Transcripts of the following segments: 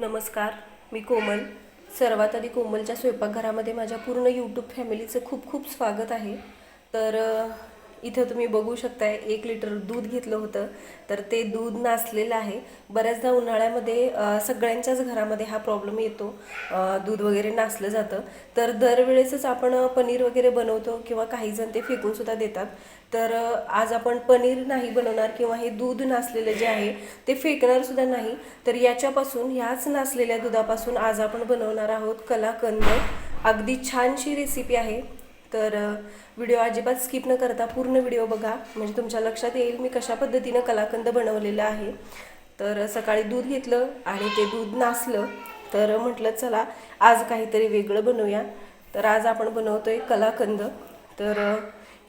नमस्कार, मी कोमल. सर्वात आधी कोमलच्या स्वयंपाकघरामध्ये माझ्या पूर्ण यूट्यूब फॅमिलीचं खूप खूप स्वागत आहे. तर इथं तुम्ही बघू शकताय 1 लिटर दूध घेतलं होतं. तर ते दूध नासलेलं आहे. बऱ्याचदा उन्हाळ्यामध्ये सगळ्यांच्याच घरामध्ये हा प्रॉब्लेम येतो, दूध वगैरे नासलं जातं. तर दरवेळेसच आपण पनीर वगैरे बनवतो किंवा काही जण ते फेकूनसुद्धा देतात. तर आज आपण पनीर नाही बनवणार किंवा हे दूध नासलेलं जे आहे ते फेकणार सुद्धा नाही. तर याच्यापासून, ह्याच नासलेल्या दुधापासून आज आपण बनवणार आहोत कलाकंद. अगदी छानशी रेसिपी आहे. तर व्हिडिओ अजिबात स्किप न करता पूर्ण व्हिडिओ बघा, म्हणजे तुमच्या लक्षात येईल मी कशा पद्धतीनं कलाकंद बनवलेलं आहे. तर सकाळी दूध घेतलं आणि ते दूध नासलं, तर म्हटलं चला आज काहीतरी वेगळं बनवूया. तर आज आपण बनवतोय कलाकंद. तर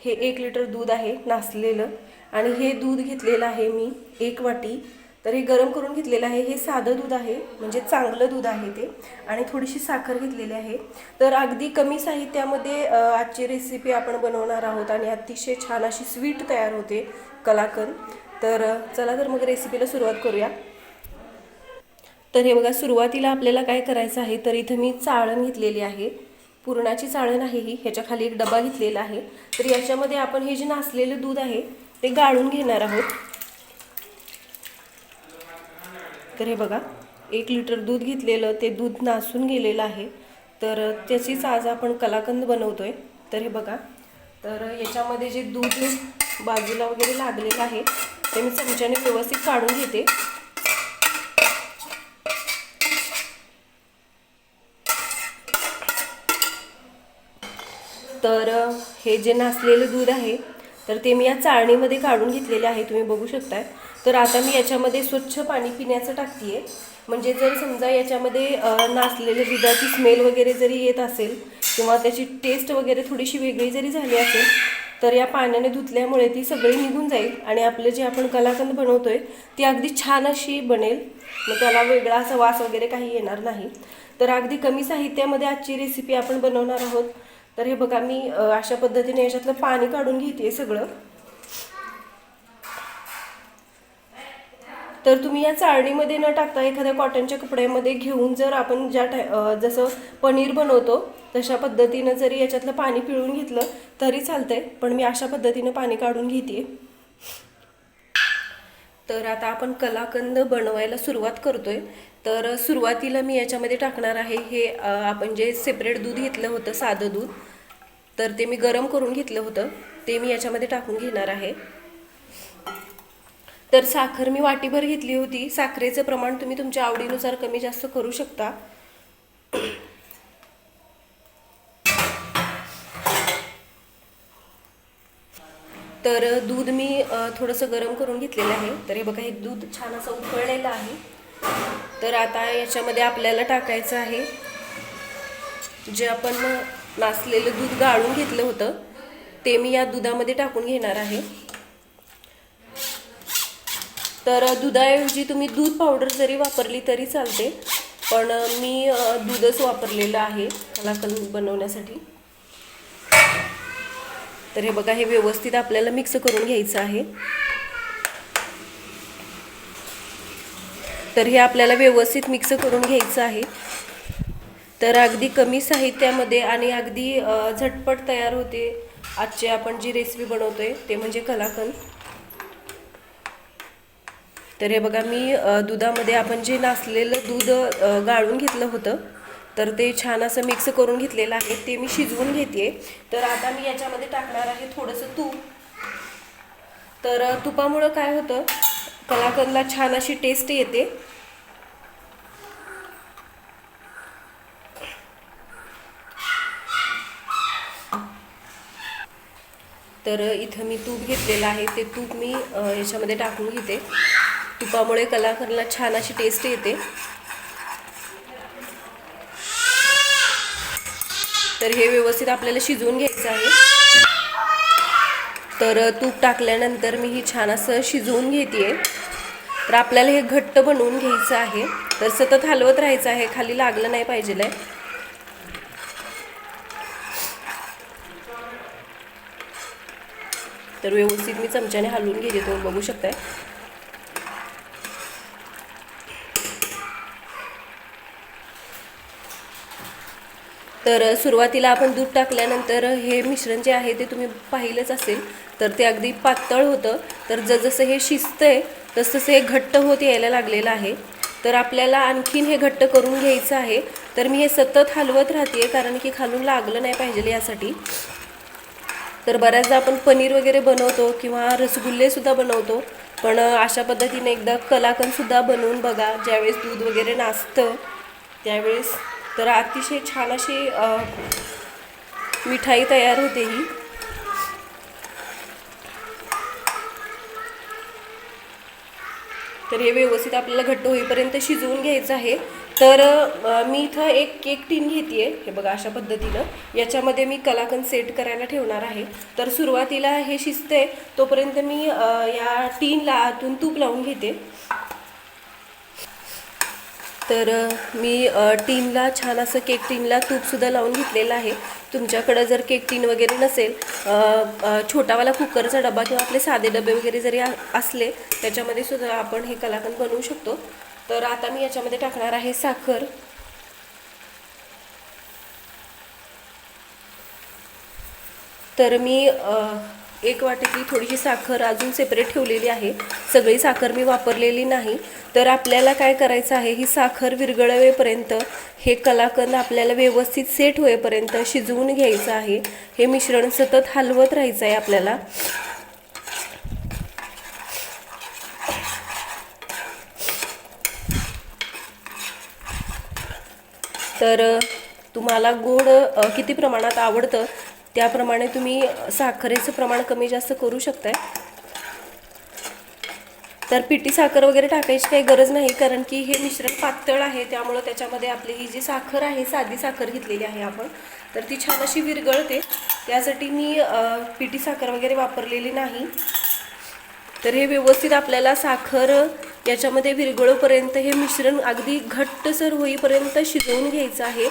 हे 1 लिटर दूध आहे नासलेलं, आणि हे दूध घेतलेलं आहे मी 1 वाटी. तर हे गरम करून घेतलेलं आहे. हे साधं दूध आहे, म्हणजे चांगलं दूध आहे ते. आणि थोडीशी साखर घेतलेली आहे. तर अगदी कमी साहित्यामध्ये आजची रेसिपी आपण बनवणार आहोत आणि अतिशय छान अशी स्वीट तयार होते कलाकंद. तर चला तर मग रेसिपीला सुरुवात करूया. तर हे बघा, सुरुवातीला आपल्याला काय करायचं आहे, तर इथं मी चाळण घेतलेली आहे. पुरणाची चाळण आहे ही. ह्याच्या खाली एक डबा घेतलेला आहे. तर याच्यामध्ये आपण हे जे नासलेलं दूध आहे ते गाळून घेणार आहोत. तर हे बघा, 1 लिटर दूध घेतलेलं, ते दूध नासून गेलेलं आहे. तर त्याचीच आज आपण कलाकंद बनवतोय. तर हे बघा, तर याच्यामध्ये जे दूध बाजूला वगैरे लागलेलं आहे ते मी चमच्याने व्यवस्थित काढून घेते. तर हे जे नासलेलं दूध आहे तर ते मी या चाळणीमध्ये काढून घेतलेले आहे, तुम्ही बघू शकताय. तर आता मी याच्यामध्ये स्वच्छ पाणी पिण्याचं टाकते. म्हणजे जर समजा याच्यामध्ये नासलेल्या दुधाची स्मेल वगैरे जरी येत असेल किंवा त्याची टेस्ट वगैरे थोडीशी वेगळी जरी झाली असेल, तर या पाण्याने धुतल्यामुळे ती सगळी निघून जाईल आणि आपलं जे आपण कलाकंद बनवतोय ती अगदी छान अशी बनेल. मग त्याला वेगळा असा वास वगैरे काही येणार नाही. तर अगदी कमी साहित्यामध्ये आजची रेसिपी आपण बनवणार आहोत. तर हे बघा, मी अशा पद्धतीने याच्यातलं पाणी काढून घेते सगळं. तर तुम्ही या चाळणीमध्ये न टाकता एखाद्या कॉटनच्या कपड्यामध्ये घेऊन जर आपण जसं पनीर बनवतो तशा पद्धतीनं जरी याच्यातलं पाणी पिळून घेतलं तरी चालतंय, पण मी अशा पद्धतीनं पाणी काढून घेते. तर आता आपण कलाकंद बनवायला सुरुवात करतोय. तर सुरुवातीला मी याच्यामध्ये टाकणार आहे हे आपण जे सेपरेट दूध घेतलं होतं, साधं दूध, तर ते मी गरम करून घेतलं होतं, ते मी याच्यामध्ये टाकून घेणार आहे. तर साखर मी वाटीभर घेतली होती. साखरेचं प्रमाण तुम्ही तुमच्या आवडीनुसार कमी जास्त करू शकता. तर दूध मी थोडंसं गरम करून घेतलेलं आहे. तर हे बघा, हे दूध छान असं उकळलेलं आहे. तर आता याच्यामध्ये आपल्याला टाकायचं आहे जे आपण नासलेलं दूध गाळून घेतलं होतं ते मी या दुधामध्ये टाकून घेणार आहे. तर दुधाऐवजी तुम्ही दूध पावडर जरी वापरली तरी चालते, पण मी दूधच वापरलेलं आहे कलाकंद बनवण्यासाठी. तर हे बघा, हे व्यवस्थित आपल्याला मिक्स करून घ्यायचं आहे. तर हे आपल्याला व्यवस्थित मिक्स करून घ्यायचं आहे. तर अगदी कमी साहित्यामध्ये आणि अगदी झटपट तयार होते आजची आपण जी रेसिपी बनवतोय ते म्हणजे कलाकंद. तर हे बघा, मी दुधामध्ये आपण जे नासलेलं दूध गाळून घेतलं होतं तर ते छान असं मिक्स करून घेतलेलं आहे. ते मी शिजवून घेते. तर आता मी याच्यामध्ये टाकणार आहे थोडंसं तूप. तर तुपामुळं काय होतं, कलाकंदला छान अशी टेस्ट येते. तर इथं मी तूप घेतलेलं आहे, ते तूप मी याच्यामध्ये टाकून घेते. तुपामुळे कलाकंदला छान अशी टेस्ट येते. तर हे व्यवस्थित आपल्याला शिजवून घ्यायचं आहे. तर तूप टाकल्यानंतर मी ही छान असं शिजवून घेते. तर आपल्याला हे घट्ट बनवून घ्यायचं आहे. तर सतत हलवत राहायचं आहे, खाली लागलं नाही पाहिजे. तर व्यवस्थित मी चमच्याने हलवून घेते, तुम्ही बघू शकताय. तर सुरुवातीला आपण दूध टाकल्यानंतर हे मिश्रण जे आहे ते तुम्ही पाहिलंच असेल, तर ते अगदी पातळ होतं. तर जसं हे शिजतंय तसं हे घट्ट होत यायला लागलेलं आहे. तर आपल्याला आणखीन हे घट्ट करून घ्यायचं आहे. तर मी हे सतत हलवत राहते, कारण की खालून लागलं नाही पाहिजे यासाठी. तर बऱ्याचदा आपण पनीर वगैरे बनवतो किंवा रसगुल्लेसुद्धा बनवतो, पण अशा पद्धतीने एकदा कलाकंदसुद्धा बनवून बघा, ज्यावेळेस दूध वगैरे नासतं त्यावेळेस. तर अतिशय छान अशी मिठाई तयार होते ही. तर हे व्यवस्थित आपल्याला घट्ट होईपर्यंत शिजवून घ्यायचं आहे. तर मी इथं एक केक टीन घेते आहे, हे बघा अशा पद्धतीनं. याच्यामध्ये मी कलाकंद सेट करायला ठेवणार आहे. तर सुरुवातीला हे शिजते तोपर्यंत मी या टीनला आतून तूप लावून घेते. तर मी टीनला छान असं केक टीनला तूपसुद्धा लावून घेतलेलं आहे. तुमच्याकडं जर केक टीन वगैरे नसेल, छोटावाला कुकरचा डबा किंवा आपले साधे डबे वगैरे जरी असले त्याच्यामध्ये सुद्धा आपण हे कलाकंद बनवू शकतो. तर आता मी याच्यामध्ये टाकणार आहे साखर. तर मी एक वाटीतली थोडीशी साखर अजून सेपरेट ठेवलेली आहे, सगळी साखर मी वापरलेली नाही. तर आपल्याला काय करायचं आहे, ही साखर विरघळवेपर्यंत हे कलाकंद आपल्याला व्यवस्थित सेट होईपर्यंत शिजवून घ्यायचं आहे. हे मिश्रण सतत हलवत राहायचं आहे आपल्याला. तर तुम्हाला गोड किती प्रमाणात आवडतं त्याप्रमाणे तुम्ही साखरेचं प्रमाण कमी जास्त करू शकताय. तर पिठी साखर वगैरे टाकायची काही गरज नाही, कारण की हे मिश्रण पातळ आहे, त्यामुळं त्याच्यामध्ये आपली ही जी साखर आहे, साधी साखर घेतलेली आहे आपण, तर ती छान अशी विरघळते. त्यासाठी मी पिठी साखर वगैरे वापरलेली नाही. तर हे व्यवस्थित आपल्याला साखर याच्यामध्ये विरघळोपर्यंत हे मिश्रण अगदी घट्टसर होईपर्यंत शिजवून घ्यायचं आहे.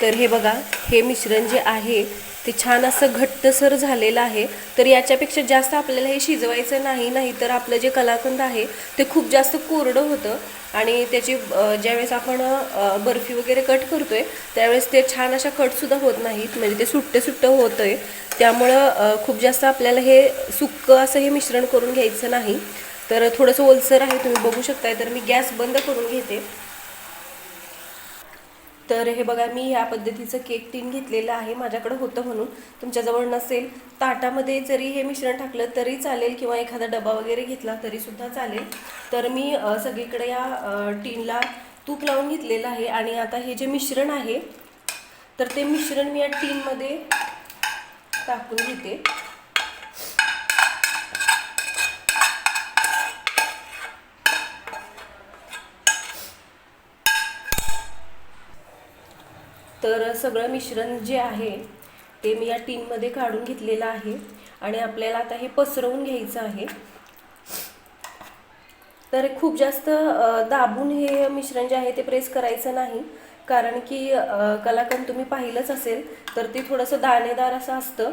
तर हे बघा, हे मिश्रण जे आहे ते छान असं घट्टसर झालेलं आहे. तर याच्यापेक्षा जास्त आपल्याला हे शिजवायचं नाही, तर आपलं जे कलाकंद आहे ते खूप जास्त कोरडं होतं आणि त्याची ज्यावेळेस आपण बर्फी वगैरे कट करतोय त्यावेळेस ते छान अशा कटसुद्धा होत नाहीत, म्हणजे ते सुट्टं होतं आहे. त्यामुळं खूप जास्त आपल्याला हे सुक्कं असं हे मिश्रण करून घ्यायचं नाही. तर थोडंसं ओलसर आहे, तुम्ही बघू शकताय. तर मी गॅस बंद करून घेते. तर हे बघा, मी ह्या पद्धतीचं केक टीन घेतलेलं आहे, माझ्याकडे होतं म्हणून. तुमच्याजवळ नसेल, ताटामध्ये जरी हे मिश्रण टाकलं तरी चालेल किंवा एखादा डबा वगैरे घेतला तरीसुद्धा चालेल. तर मी सगळीकडे या टीनला तूप लावून घेतलेलं आहे आणि आता हे जे मिश्रण आहे तर ते मिश्रण मी या टीनमध्ये टाकून घेते. तर सगळं मिश्रण जे आहे ते मी या टीनमध्ये काढून घेतलेलं आहे आणि आपल्याला आता हे पसरवून घ्यायचं आहे. तर खूप जास्त दाबून हे मिश्रण जे आहे ते प्रेस करायचं नाही, कारण की कलाकंद तुम्ही पाहिलंच असेल तर ते थोडंसं दाणेदार असं असतं.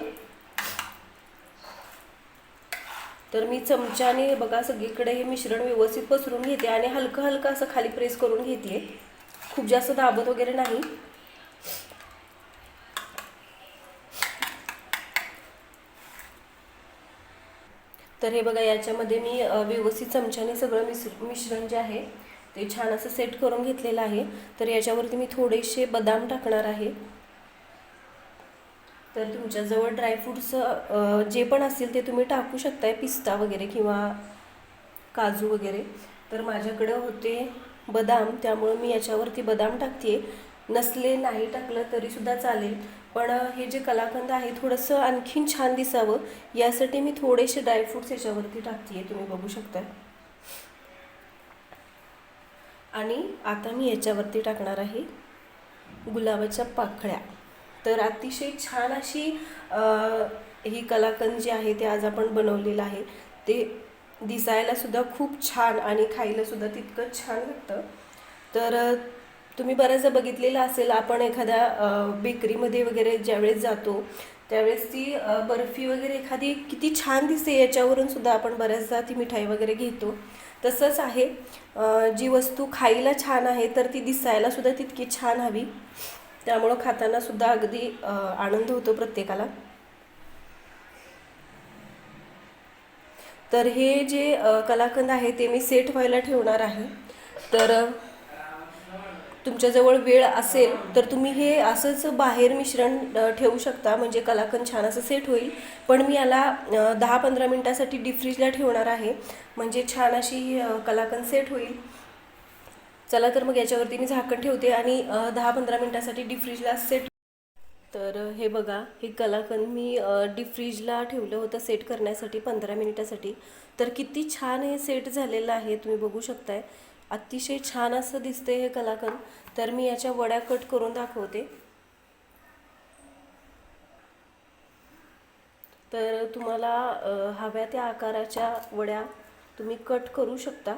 तर मी चमच्याने बघा सगळीकडे हे मिश्रण व्यवस्थित पसरून घेते आणि हलकं हलकं असं खाली प्रेस करून घेते, खूप जास्त दाबत वगैरे नाही. तर हे बघा, याच्यामध्ये मी व्यवस्थित चमच्याने सगळं मिश्रण जे आहे ते छान असं सेट करून घेतलेलं आहे. तर याच्यावरती मी थोडेसे बदाम टाकणार आहे. तर तुमच्याजवळ ड्रायफ्रूट्स जे पण असतील ते तुम्ही टाकू शकताय, पिस्ता वगैरे किंवा काजू वगैरे. तर माझ्याकडं होते बदाम, त्यामुळे मी याच्यावरती बदाम टाकते. नसले नाही टाकलं तरीसुद्धा चालेल, पण हे जे कलाकंद आहे थोडंसं आणखीन छान दिसावं यासाठी मी थोडेसे ड्रायफ्रूट्स याच्यावरती टाकते, तुम्ही बघू शकता. आणि आता मी याच्यावरती टाकणार आहे गुलाबाच्या पाकळ्या. तर अतिशय छान अशी ही कलाकंद जे आहे ते आज आपण बनवलेलं आहे. ते दिसायला सुद्धा खूप छान आणि खायला सुद्धा तितकंच छान वाटतं. तर तुम्ही बऱ्याचदा बघितलेलं असेल, आपण एखाद्या बेकरीमध्ये वगैरे ज्यावेळेस जातो त्यावेळेस ती बर्फी वगैरे एखादी किती छान दिसते याच्यावरून सुद्धा आपण बऱ्याचदा ती मिठाई वगैरे घेतो. तसंच आहे, जी वस्तू खायला छान आहे तर ती दिसायला सुद्धा तितकी छान हवी. त्यामुळं खाताना सुद्धा अगदी आनंद होतो प्रत्येकाला. तर हे जे कलाकंद आहे ते मी सेट व्हायला ठेवणार आहे. तर तुमच्याजवळ वेळ असेल तर तुम्ही हे असंच बाहेर मिश्रण ठेवू शकता, म्हणजे कलाकंद छान असं सेट होईल. पण मी याला 10-15 मिनटासाठी डीप फ्रीजला ठेवणार आहे, म्हणजे छान अशी कलाकंद सेट होईल. चला तर मग याच्यावरती मी झाकण ठेवते आणि 10-15 मिनटासाठी डीप फ्रीजला सेट. तर हे बघा, हे कलाकंद मी डीप फ्रीजला ठेवलं होतं सेट करण्यासाठी 15 मिनिटासाठी. तर किती छान हे सेट झालेलं आहे, तुम्ही बघू शकताय. अतिशय छान असं दिसते हे कलाकंद. तर मी याच्या वड्या कट करून दाखवते. तर तुम्हाला हव्या त्या आकाराच्या वड्या तुम्ही कट करू शकता.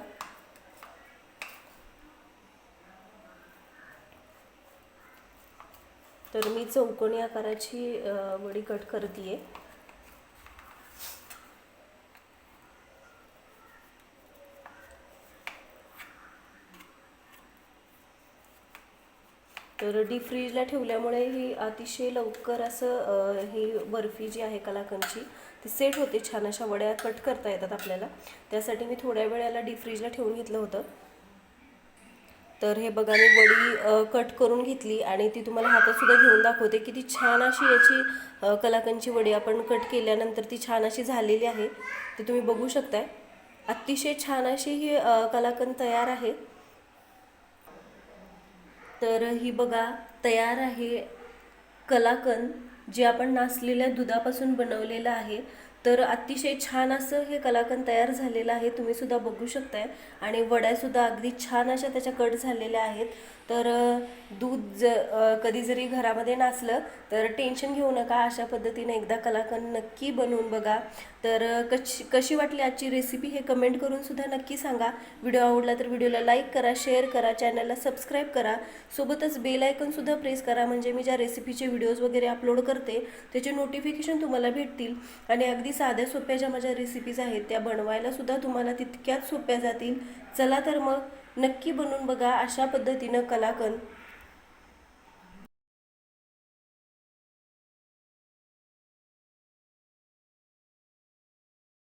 तर मी चौकोनी आकाराची वडी कट करते. तर डीप फ्रीजला ठेवल्यामुळे ही अतिशय लवकर असं ही बर्फी जी आहे कलाकंदची ती सेट होते. छान अशा वड्या कट करता येतात आपल्याला. त्यासाठी मी थोड्या वेळाला डीप फ्रीजला ठेवून घेतलं होतं. तर हे बघा, मी वडी कट करून घेतली आणि ती तुम्हाला हातातसुद्धा घेऊन दाखवते. किती छान अशी याची कलाकंदची वडी आपण कट केल्यानंतर ती छान अशी झालेली आहे, ते तुम्ही बघू शकताय. अतिशय छान अशी ही कलाकंद तयार आहे. तर ही बघा तयार आहे कलाकंद, जे आपण नासलेल्या दुधापासून बनवलेलं आहे. तर अतिशय छान असं हे कलाकंद तयार झालेलं आहे, तुम्ही सुद्धा बघू शकताय. आणि वड्यासुद्धा अगदी छान अशा त्याच्या कट झालेल्या आहेत. तर दूध कधी जरी घरामध्ये नासलं तर टेन्शन घेऊ नका, अशा पद्धतीने एकदा कलाकंद नक्की बनवून बघा. तर कशी वाटली आजची रेसिपी हे कमेंट करून सुद्धा नक्की सांगा. व्हिडिओ आवडला तर व्हिडिओला लाईक करा, शेअर करा, चॅनलला सबस्क्राईब करा. सोबतच बेल आयकॉनसुद्धा प्रेस करा, म्हणजे मी ज्या रेसिपीचे व्हिडिओज वगैरे अपलोड करते त्याचे नोटिफिकेशन तुम्हाला भेटतील. आणि अगदी साध्या सोप्या ज्या माझ्या रेसिपीज आहेत त्या बनवायलासुद्धा तुम्हाला तितक्याच सोप्या जातील. चला तर मग नक्की बनवून बघा अशा पद्धतीनं कलाकंद.